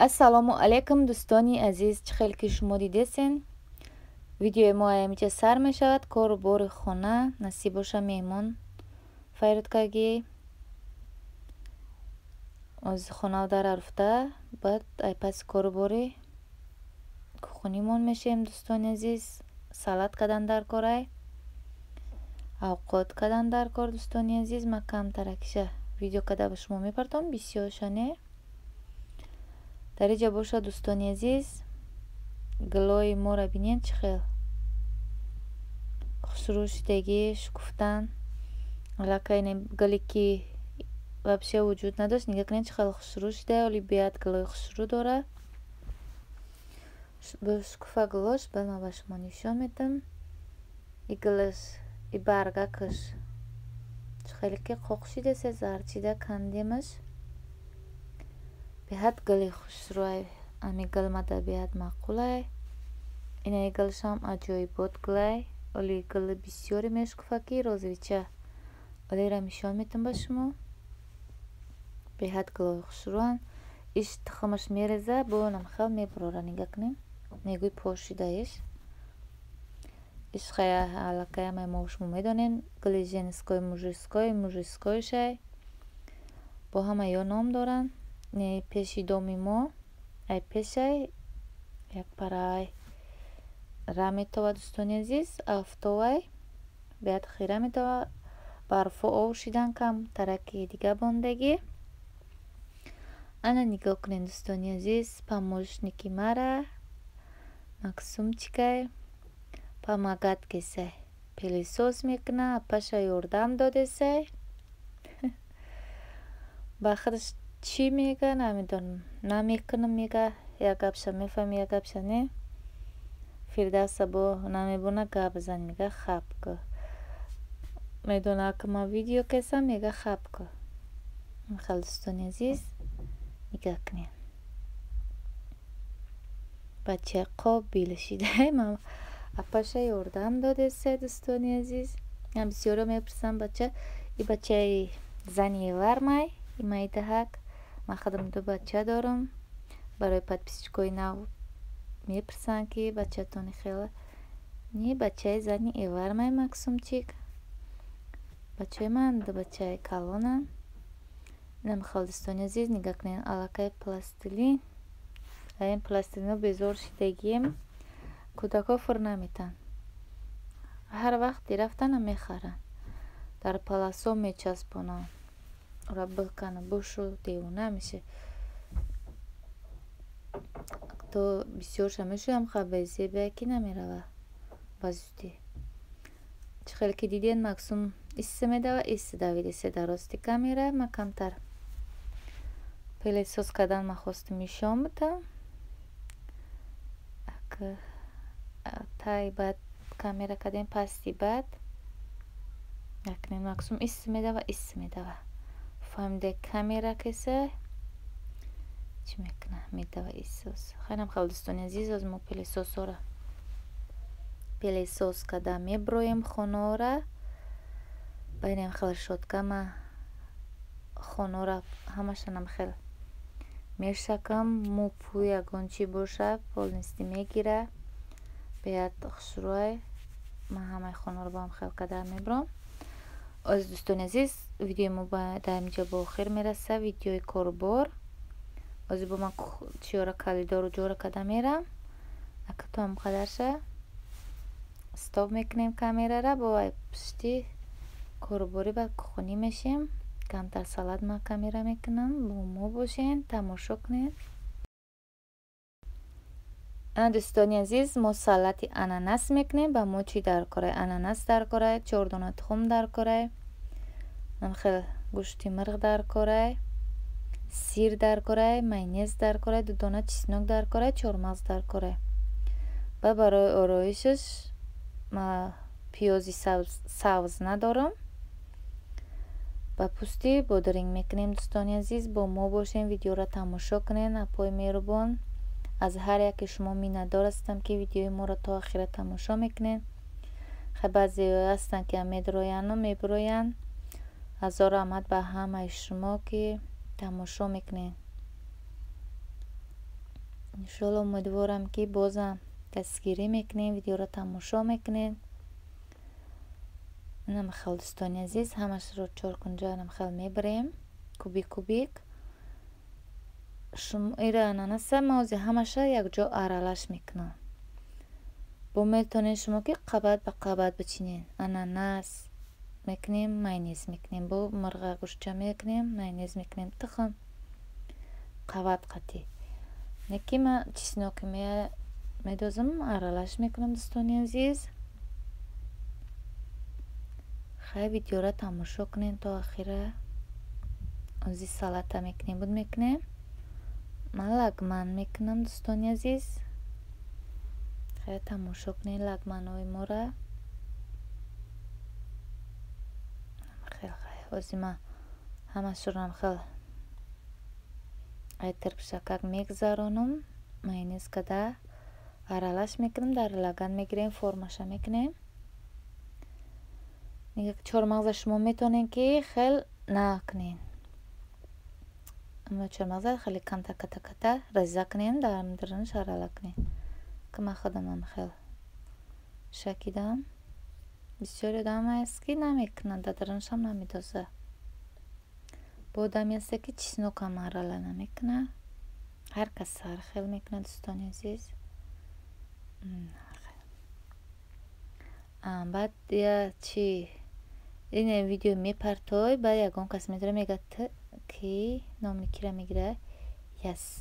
ассалому алайкум дӯстони азиз, чӣ хел ки шумо дидесен? видеои мо аямича сар мешавад. кору бори хона насиб боша мехмон файрудкаги оз хона дар рафта баъд ай паси кору бори кухонимон мешем. дӯстони азиз, салат кадан дар корай, авқот кадан дар кор. дӯстони азиз, ма камтаракиша видео када ба шумо мепартом бисёршане дарича бошад. дӯстони азиз, гилои моро бинед чӣ хел хушрӯ шудагӣ шукуфтан. аллакай гиле ки вообще вуҷуд надошт, нигаҳ кунед чӣ хел хушрӯ шуда, оли бият гилои хушрӯ дора. шукуфа гилош баъд ма ба шумо нишон медам. и гилаш и баргакаш чӣ хеле ки қоқ шудасе зарчида кандемаш беҳад гили хушрӯай. ами гилмада беҳад маъқулай. инаи гилшам аҷоибот гилай. оли гили бисёре мешукуфаки розича олира нишон медам ба шумо. беҳад гилои хушрӯан. иш тухмаш мереза бо намхел мебурора. нигаҳ кунед негӯй пошидаиш. иш хая аллакай ама мо шумо медонем гили женской мужской бо ҳама ё ном доранд. не пеши доми мо ай пешай як парай ра метова. дӯстони азиз, афтовай беҳад хира метова. барфо овшидан кам тараки дига бондагӣ. ана нигоҳ кунед дӯстони азиз, помощники мара максумчикай помогаткесай пилисос мекуна. апаша ёрдам додесай. ба худаш чӣ мега намедонам, намекунам мега. як гапша мефаҳми, як гапша не. фирдавса бо намебона гап зан мега хабка медона ки ма видео кесам мега хабка. хел дӯстони азиз, нигаҳ кунед бачаи қобил шидай ма апаша ёрдам додесай. дӯстони азиз, ам бисёро мепурсам бача и бачаи зани вармай и майдаҳак. ма худам ду бача дорам. барои подписчикои нав мепурсанд ки бачатони хела не бачаи зани эвармай максумчик. бачаи ман ду бачаи калонам. намихол дӯстони азиз, нигаҳ кунед аллакай пластилин. ин пластилино безор шидагием кӯдако фур наметан. ҳар вақти рафтана мехаранд. дар паласо мечаспонанд. ора бикана бушу девона меша. то бисёрша мешӯям хабазебе ки намерава ба зудӣ. чӣ хеле ки дидед максум исти медава. исти давидесе дар рости камера. ма камтар пилисос кадан ма хостам нишон будам. тай баъд камера кадем пасти баъд якнем максум исти медава. фаҳмиде камера кеса чӣ мекуна медава истос. хайнам хел дӯстони азиз, оз мо пилисосора пилисос када меброем хонаора. байнем хел шоткама хонора ҳамашанам хел мешакам. мӯпӯ ягон чӣ боша полнистӣ мегира беҳад хушрӯай. ман ҳамаи хонаро ба ҳам хел када мебром. оз дӯстони азиз, видеои мо дар инҷа ба охир мераса. видеои корубор ози бо ман чиёра калидору ҷора када мерам. акатом қадарша стоп мекунем камерара. бо ай пушти корубори ба кухонӣ мешем. камтар салат ма камера мекунам. бо мо бошен, тамошо кунед. дӯстони азиз, мо салати ананас мекунем. ба мо чӣ дар корай? ананас дар корай, 4 дона тухм дар корай, намхел гӯшти мирғ дар корай, сир дар корай, майонез дар корай, 2 дона чеснок дар корай, чормағз дар корай. ба барои ороишаш ма пиёзи сабз надорам. ба пӯсти бодиринг мекунем. дӯстони азиз, бо мо бошем, видеоро тамошо кунед. апои меҳрубон, аз ҳар яке шумо миннатдор ҳастам ки видеои моро то охира тамошо мекунед. хай баъзеҳо ҳастанд ки медрояну мебироянд. ҳазор раҳмат ба ҳамаи шумо ки тамошо мекунед. انشالله امیدوارم که بازم دستگیری میکنین، ویدیو را تماشا میکنین. اینم خیلی دوستانی عزیز، همش رو 4 کنجا هم خیلی میبریم کوبیک کوبیک. شما ایره اناناس موزی همش یک جا ارالش میکنم. با میتونین شما که قبط به قبط بچینین. اناناس میکنیم، ماینیز میکنیم، با مرغ گوشت میکنیم، ماینیز میکنیم، تخم قبط قطی. نکی ما چیزناک میدازم ارالش میکنم دوستانی عزیز. خیلی ویدیو را تماشا کنین تا آخره. ازی سالتا میکنیم بود میکنیم. من لگمن میکنم دوستانی عزیز. خیلی تماشا کنین لگمن های ما را. خیلی ازی ما همه شرم خیلی ایتر بشکک میگذارونم. ماینیز کده ارالش میکنم، در لگن میگیریم، فرماشا میکنیم. میگه چهارمغز شما میتونین که خیلی نکنین، اما چهارمغز خیلی کم تکه تکه ریزه کنین، درش ارله کنین که من خودم هم خیلی شکیدم. بسیاری آدم هست که نمیکنن، درش هم نمیدازه. با آدمی هست که چیزنو کم ارله نمیکنه. هر کس هر خیلی میکنه دوستانی عزیز. بعد یا چی این ویدیو میپرتای، بعد یکان کس میداره میگه که نامی کی را میگیره،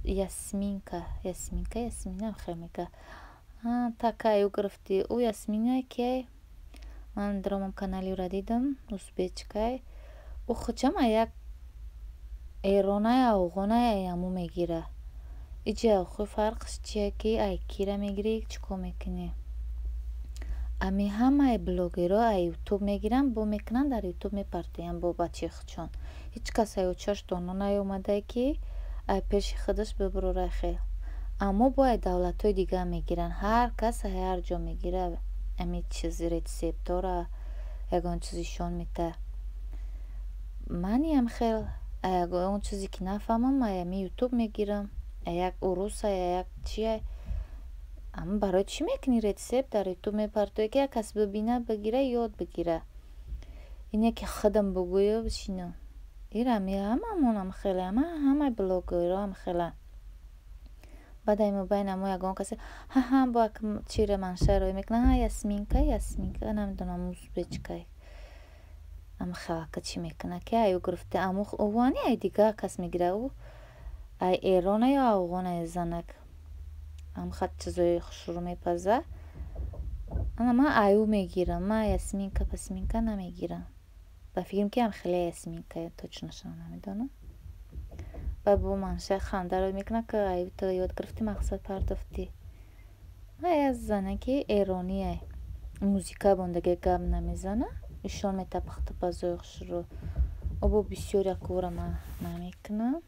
یاسمینکا هم خیلی میگه تاکایو گرفتی. او یاسمینه که من درامم کانالی را دیدم ازبکای، او خودم یک ایرانه اوغانه یامو میگیره. اینجا خو فرقش چیه که ای کی را میگیری چیکار میکنی. امی همه بلوگرها یوتیوب میگیرن با میکنن در یوتیوب میپرتین با بچه خودشون. هیچ کس چاش دانو نیومده که ای پیش خودش ببره خیل. اما با دولت های دیگه میگیرن، هر کس هر جا میگیره. امی چیزی ریسیپت داره، یگان چیزیشون میده. منی هم خیل اون چیزی که نفهمم امی یوتیوب میگیرم. یک اروس یک چیه، اما برای چی میکنی ریسیپت در یوتیوب میپرتوی که یک کس ببینه بگیره یاد بگیره. اینه که خودم بگویه بشینم. ایرمی هممونم خیلی همه بلوگرها هم خیلی. بعد ایمو بین امو یگان کسی با چیره منشه روی میکنه یاسمینکا نمیدونم ازبکای. اما خیلی که چی میکنه که ایو گرفته امو اوانی ای دیگه کس میگیره. او ای ایرانه یا اوغانه زنک هم خط چیزای خوش رو میپزه. اما من ایو میگیرم، من یاسمینکا نمیگیرم. با فکرم که هم خیلی یاسمینکا تو چنشان نمیدونم. بعد با منشه خنده رو میکنه که ایو تو یاد گرفتی مقصد پردافتی. ای از زنه که ایرانیه موزیکا بندگه گم نمیزنه، ایشان میتپخت بازای خوش رو. او بسیاری اکوره من نمیکنم.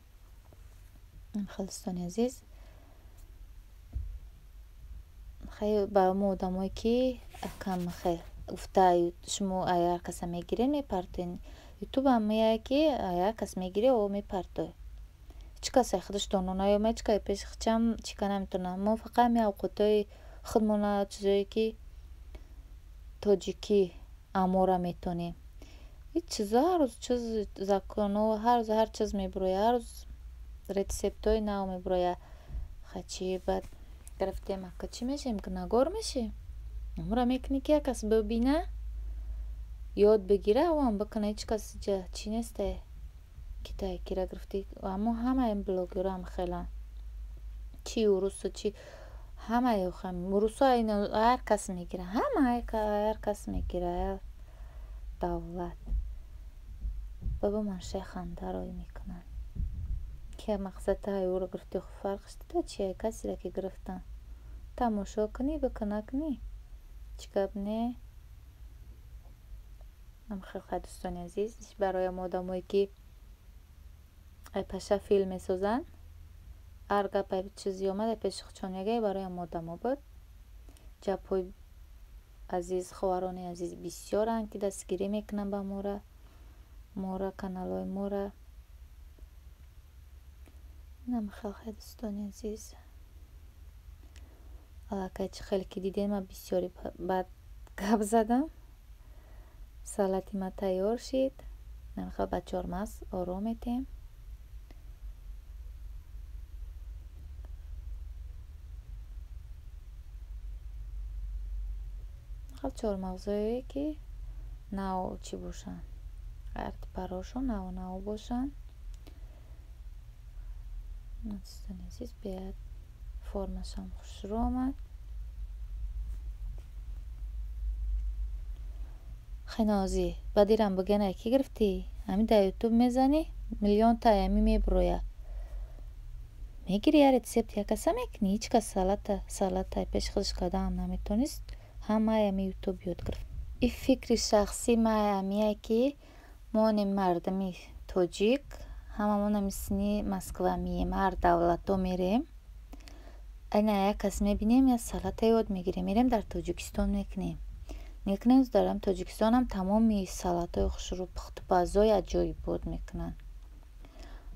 خلستانی عزیز خیلی برای ما آدمایی که کم خیلی افته شما اگر کس میگیره میپرتین یوتیوب هم میگه که اگر کس میگیره او میپرتای. هیچ کسی خودش دانو نیومه، هیچ کسی پیش خودم چیکار نمیتونه. ما فقط می اوقاتای خودمون چیزایی که تاجیکی امورا میتونیم. هیچ چیزا هر روز چیز زکانو هر چیز میبروی، هر روز ریسیپتای نو میبروی. خچی بعد گرفتیم اکا چی میشیم که نگار میشیم. امورا میکنی که کس ببینه یاد بگیره و هم بکنه. هیچ کس جا چی نیسته که تا یکی را گرفتی. اما همه این بلوگر هم خیلی چی اروس چی همه ایو خیلی اروس ها هر کس میگیره، همه هر کس میگیره. دولت بابا منشه خنده روی میکنن که مقصد های او را گرفتی. خب فرقش دیده چیه کسی را که گرفتن تماشا کنی بکنه کنی چیکاب نه. هم خیلی دوستانی عزیز برای ما آدمایی که ای پشه فیلم میسازن هر گپ چیزی آمده پیش خودشون برای ما آدما بود. جپوی عزیز خوارانی عزیز بسیارن که دستگیری میکنن با مورا کانال های مورا. اینم خیلی دوستانی عزیز аллакай чӣ хеле ки дидем ман бисёри бад гап задам. Салати ма тайёр шид. намехал ба чормағз ором метем. хал чормағзое ки нав чӣ бошанд, ҳарти парошон нав бошанд. дӯстони азиз биёед формашам хушрӯ омад. хенози бадирам бугенай ки гирифтӣ ҳами дар ютуб мезани миллион та ҳами меброя мегири я рецепт якаса мекунӣ ҳеч кас салата пеши худаш кардаам наметонист ҳама ҳами ютуб ёд гирифт. и фикри шахси май ҳамие ки мони мардами тоҷик ҳамамона мисли москва мием ҳар давлато мерем айна як кас мебинем я салата ёд мегирем мерем дар тоҷикистон мекунем дар тоҷикистонам тамоми салатаи хушрӯ пухтупазои аҷоиб бод мекунанд.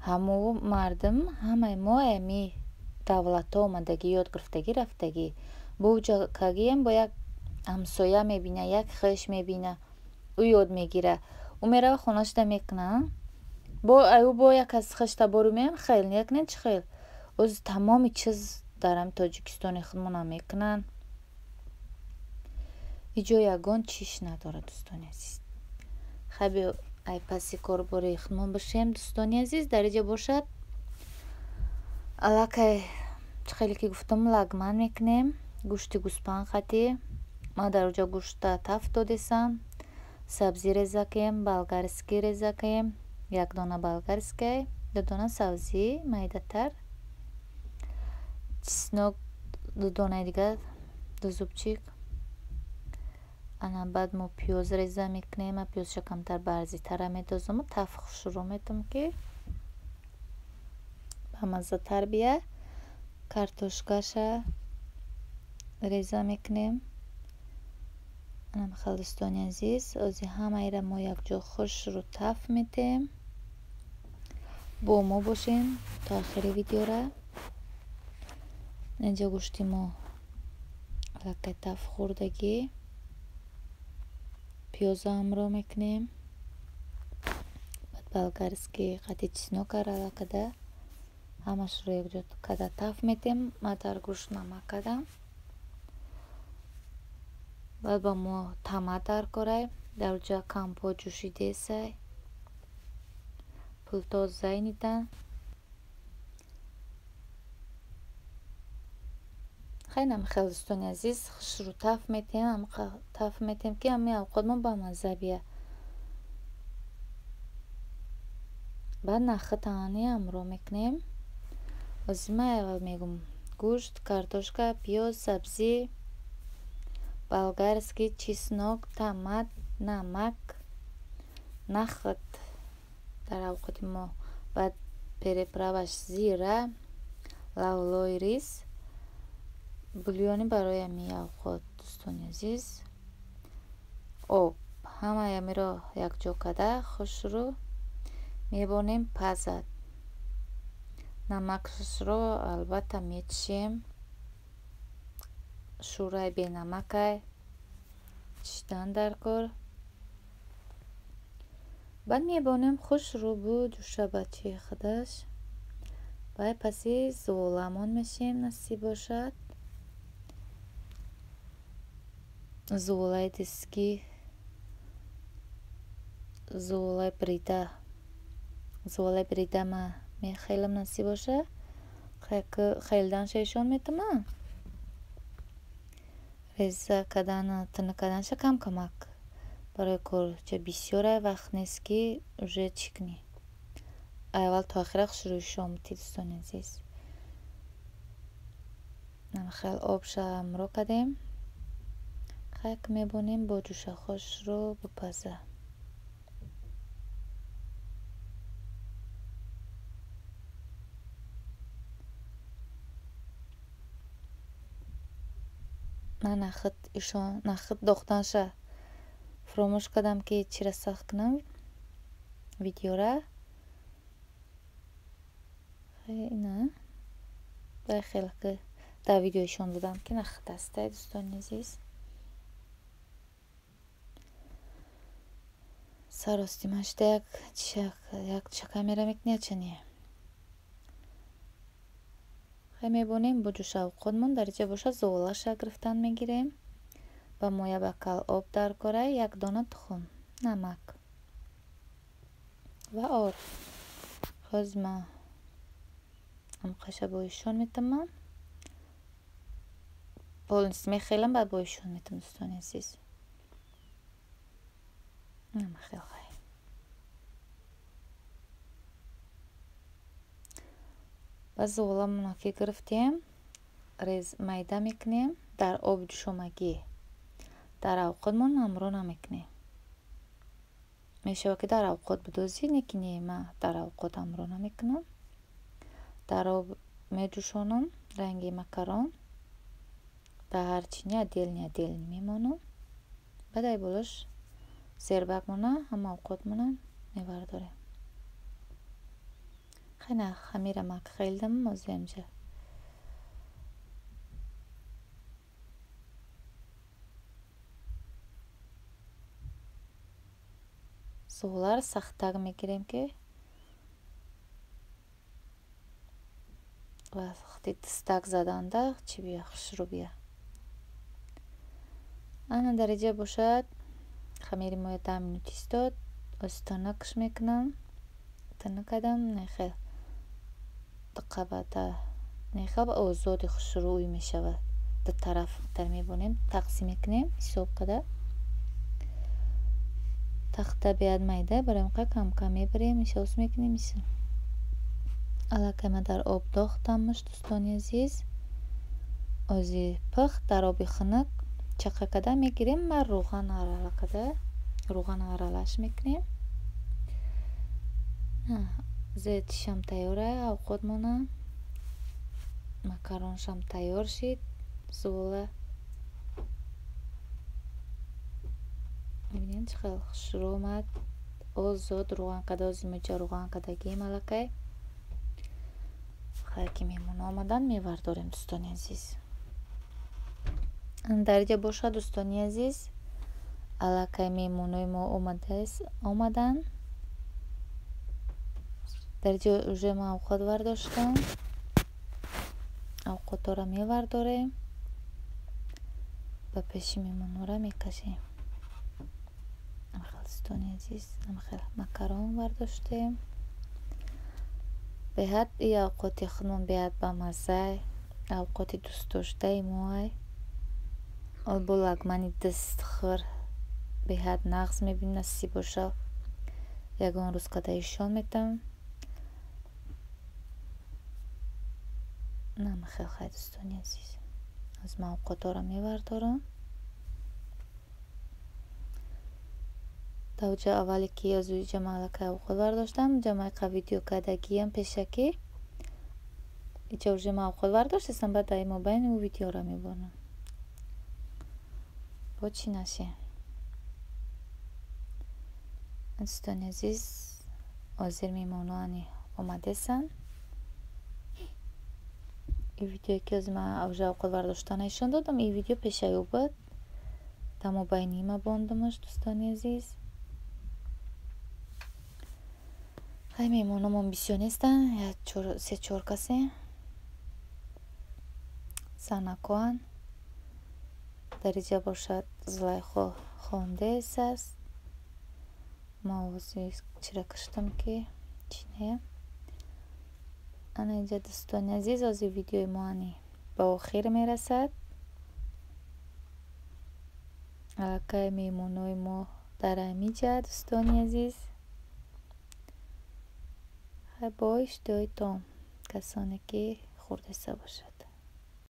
ҳамо мардам ҳамаи мо ами давлато омадагӣ ёд гирифтагӣ рафтагӣ бо ҷакагием бо як ҳамсоя мебина як хеш мебина ӯ ёд мегира ӯ мерава хонашда мекуна бо як аз хешта бору меям хел якнен чӣ хел оз тамоми чиз дар ҳами тоҷикистони худмонам мекунанд. иҷо ягон чиш надорад. дӯстони азиз хаби ай паси корбори худмон бошем. дӯстони азиз дарича бошад аллакай чӣ хеле ки гуфтам лагман мекунем гӯшти гӯспан қати ма дар оҷа гӯшта тафт додесам сабзи реза кем болгарский реза кем як дона болгарская ду дона сабзи майдатар чеснок ду донаи дигар ду зубчик. ана баъд мо пиёз реза мекунем пиёзша камтар барзитара медозам таф хушрӯ метам ки бамаззатар бия. картошкаша реза мекунем. намехал дӯстони азиз ози ҳамаира мо якҷо хушрӯ таф метем. бо мо бошем то охири видеора. инҷа гӯшти мо аллакай таф хӯрдагӣ пиёза ҳамроҳ мекунем. баъд болгарский қати чеснокара аллакада ҳамашро якҷо када таф метем. ма дар гӯшт намак кадам. баъд ба мо тама даркорай дар оҷа кампо ҷӯшидесай пулто зайнидан хай намехел дӯстони азиз хушрӯ таф метем ки ҳами авқотмон ба мазза бия. баъд нахи таъани ҳамроҳ мекунем. озима мегум гӯшт картошка пиёз сабзи болгарский чеснок томат намак нахат дар авқоти мо. баъд переправаш зира лавлои рис бульёни барои ҳами авқот. дӯстони азиз об ҳамаи ҳамиро якҷо када хушрӯ мебонем пазад. намакашро албатта мечишем шӯрай бенамакай чишдан даркор. баъд мебонем хушрӯ бу ҷӯша ба чии худаш. баъд паси зуоламон мешем насиб бошад. зуолаи диски зуолаи брида ма мехелам насиб боша хелданша ишон метама реза кадана тина каданша камак барои кор ча бисёрай вақт нест ки уже чӣ кунӣ аввал то охира хушрӯ ишон мути. дӯстони азиз намехел обша ҳамроҳ кадем хай ки мебонем бо ҷӯша хушрӯ бипаза. ман нахит дохтанша фуромӯш кардам ки чира сахт кунам видеора. ина бай хеле ки در ویدیوشون دادم که نخ دسته دوستان عزیز سراستی مشته یک چکه میره میکنه چنیه خیلی میبونیم با جوش خودمون درجه باشه زولش گرفتن میگیریم با مویه بکل آب در کاره یک دانه تخم نمک و آر خواهد ما هم قشه بایشون میتونم بولنس میخیلم بعد بایشون میتونم دوستان عزیز نمخیل خواهی و زولمون که گرفتیم ریز میده میکنیم در آب جوشمگی در اوقاتمون امرو نمیکنیم میشه که در اوقات بدوزی نکنیم من در اوقات امرو نمیکنم در آب میجوشونم رنگی مکرون در هرچی ندیل میمونم بعد بولش زیربک مونه هم اوقات مونه میبرداریم خیلی خمیر مک خیلدم موزیمجه زولار سختگ میگیریم که وقتی دستک زدنده چی بیا خشرو بیا انا درجه باشد خمیری موی 10 minut ایستاد از تنکش میکنم تنکدم نخیل دقیقه بعد نخیل با آزادی خشروی میشود دو طرف در میبونیم تقسیم میکنیم حساب کده تخته بیاد میده بریم که کم کم میبریم میشوز میکنیم میشه علاقه ما در آب داختم مش دوستانی عزیز ازی پخت در آبی خنک چقه کده میگیریم و روغن ارال کده روغن ارالش میکنیم زیت شم تیاره اوقات مونه مکرون شم تیار شید زوله میبینین چقدر شروع اومد زود روغن کده از میجا روغن کده گیم علاقه خیلی که میمون آمدن میورداریم دوستانی عزیز درجه باشه دوستانی عزیز علاقه میمونوی ما آمدن درجه اوژه ما اوقات ورداشتم اوقات را میورداریم و پیشی میمونو را میکشیم دوستانی عزیز خیلی مکرون ورداشتیم به حد ای اوقات خودمون بیاد با مزه اوقات دوست داشته موی با لگمانی دست خور به حد نغز میبینم نسی باشه یکان روز کده ایشان میتم خیلی خیلی دوستانی عزیز از ما اوقات را میوردارم توجه اولی که از وی جمعه که اوقات ورداشتم جمعه که ویدیو کدگی هم پیشکی ایچه جمعه اوقات ورداشتم بعد دای مبین و ویدیو را میبونم با چی نشه دوستان عزیز حاضر میمونانی اومده سن این ویدیو که از من اوجه اوقات ورداشتن ایشان دادم این ویدیو پیشکی بود تا مبینی ما باندمش دوستان عزیز خیلی میمونم امبیسیونیستن یا 3-4 کسی سنکوان درجه باشد زلای خونده است ما وزی چرا کشتم که چینه انا اینجا دوستان عزیز از ویدیو ما با آخر میرسد علاقه میمونوی ما در امیجا دوستانی عزیز باش دوی تام کسانی که خورده سه باشد